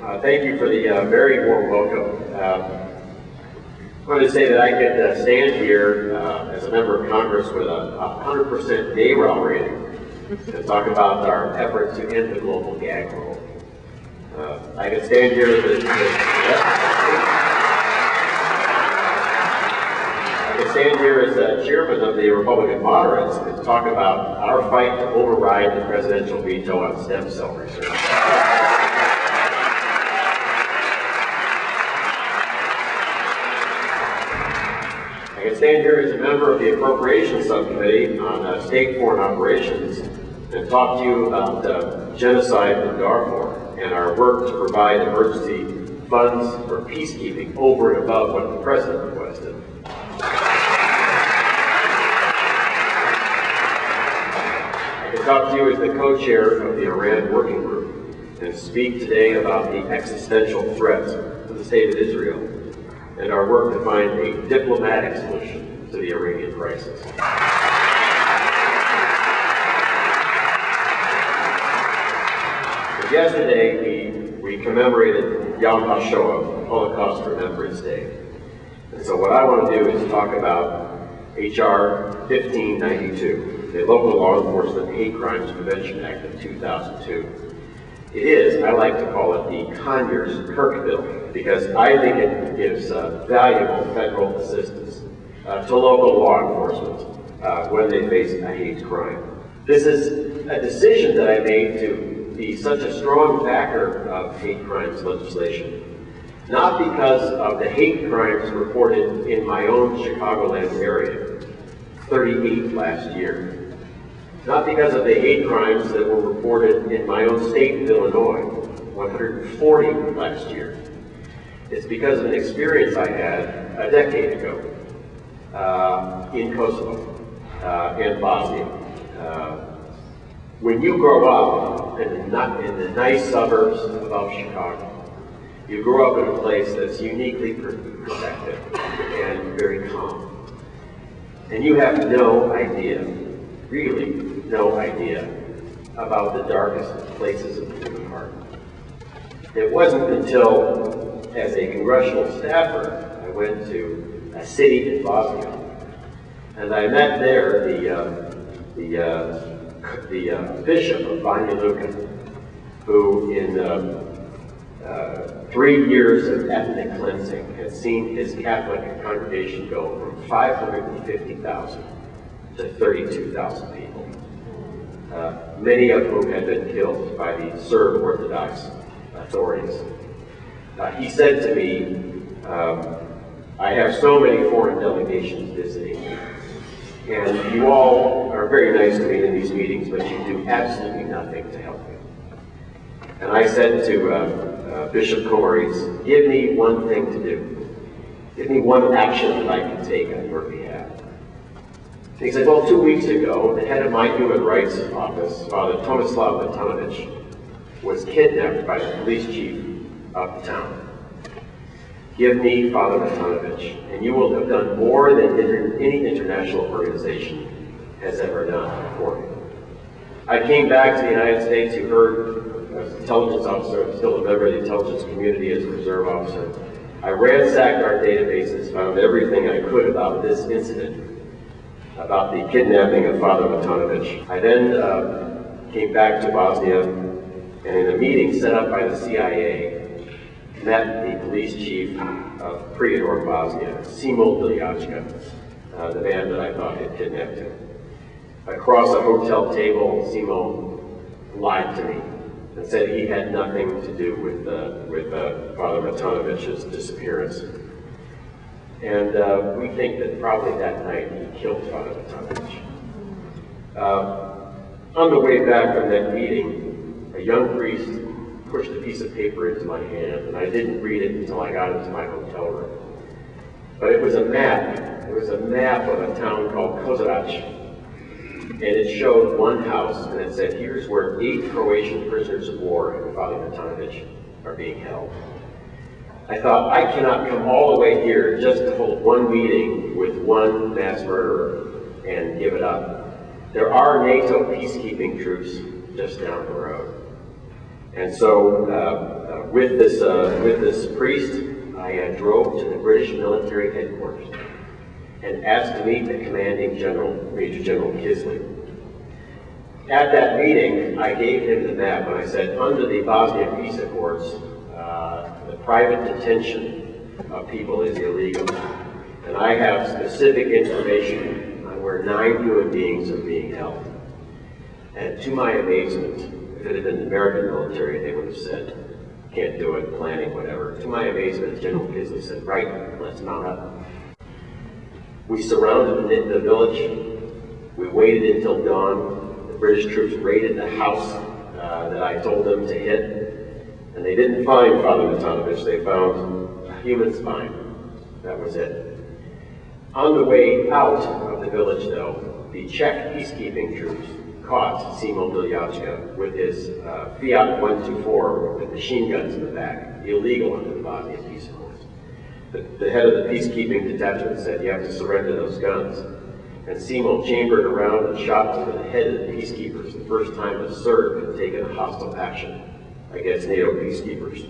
Thank you for the very warm welcome. I wanted to say that I could stand here as a member of Congress with a 100% NARAL rating and talk about our efforts to end the global gag rule. I could stand here as the chairman of the Republican moderates and talk about our fight to override the presidential veto on stem cell research. I can stand here as a member of the Appropriations Subcommittee on State Foreign Operations and talk to you about genocide in Darfur and our work to provide emergency funds for peacekeeping over and above what the President requested. I can talk to you as the co-chair of the Iran Working Group and speak today about the existential threat to the state of Israel and our work to find a diplomatic solution to the Iranian crisis. Yesterday, we commemorated Yom HaShoah, Holocaust Remembrance Day. And so what I want to do is talk about H.R. 1592, the Local Law Enforcement Hate Crimes Prevention Act of 2002. It is, I like to call it the Conyers-Kirk bill, because I think it gives valuable federal assistance to local law enforcement when they face a hate crime. This is a decision that I made to be such a strong backer of hate crimes legislation, not because of the hate crimes reported in my own Chicagoland area, 38 last year. Not because of the hate crimes that were reported in my own state of Illinois, 140 last year. It's because of an experience I had a decade ago in Kosovo and Bosnia. When you grow up in the nice suburbs above Chicago, you grow up in a place that's uniquely protected and very calm. And you have no idea, really no idea, about the darkest places of the human heart. It wasn't until, as a congressional staffer, I went to a city in Bosnia, and I met there the bishop of Banja Luka, who in 3 years of ethnic cleansing had seen his Catholic congregation go from 550,000 to 32,000 people. Many of whom had been killed by the Serb Orthodox authorities. He said to me, I have so many foreign delegations visiting me, and you all are very nice to me in these meetings, but you do absolutely nothing to help me. And I said to Bishop Comaris, give me one thing to do. Give me one action that I can take on your behalf. He said, well, 2 weeks ago, the head of my human rights office, Father Tomislav Matanovich, was kidnapped by the police chief of the town. Give me Father Matanovich, and you will have done more than any international organization has ever done before me. I came back to the United States. You heard, I was an intelligence officer, I'm still a member of the intelligence community as a reserve officer. I ransacked our databases, found everything I could about this incident, about the kidnapping of Father Matanovich. I then came back to Bosnia, and in a meeting set up by the CIA, met the police chief of Prijedor, Bosnia, Simo Biljachka, the man that I thought had kidnapped him. Across a hotel table, Simo lied to me and said he had nothing to do with Father Matanovich's disappearance. And we think that probably that night he killed Father Matanovich. On the way back from that meeting, a young priest pushed a piece of paper into my hand, and I didn't read it until I got into my hotel room. But it was a map. It was a map of a town called Kozarac, and it showed one house, and it said, here's where 8 Croatian prisoners of war and Father Matanovich are being held. I thought, I cannot come all the way here just to hold one meeting with one mass murderer and give it up. There are NATO peacekeeping troops just down the road. And so with this priest, I drove to the British military headquarters and asked to meet the commanding general, Major General Kisley. At that meeting, I gave him the map and I said, under the Bosnia Peace Accords, the private detention of people is illegal. And I have specific information on where 9 human beings are being held. And to my amazement, if it had been the American military, they would have said, can't do it, planning, whatever. To my amazement, General Kisley said, right, let's mount up. We surrounded the village. We waited until dawn. The British troops raided the house that I told them to hit. And they didn't find Father Matanovich. They found a human spine. That was it. On the way out of the village, though, the Czech peacekeeping troops caught Simo Biljachka with his Fiat 124 with machine guns in the back, illegal under the Bosnia Peace Accords. The head of the peacekeeping detachment said, you have to surrender those guns. And Simo chambered around and shot over the head of the peacekeepers, the first time a Serb had taken a hostile action against NATO peacekeepers.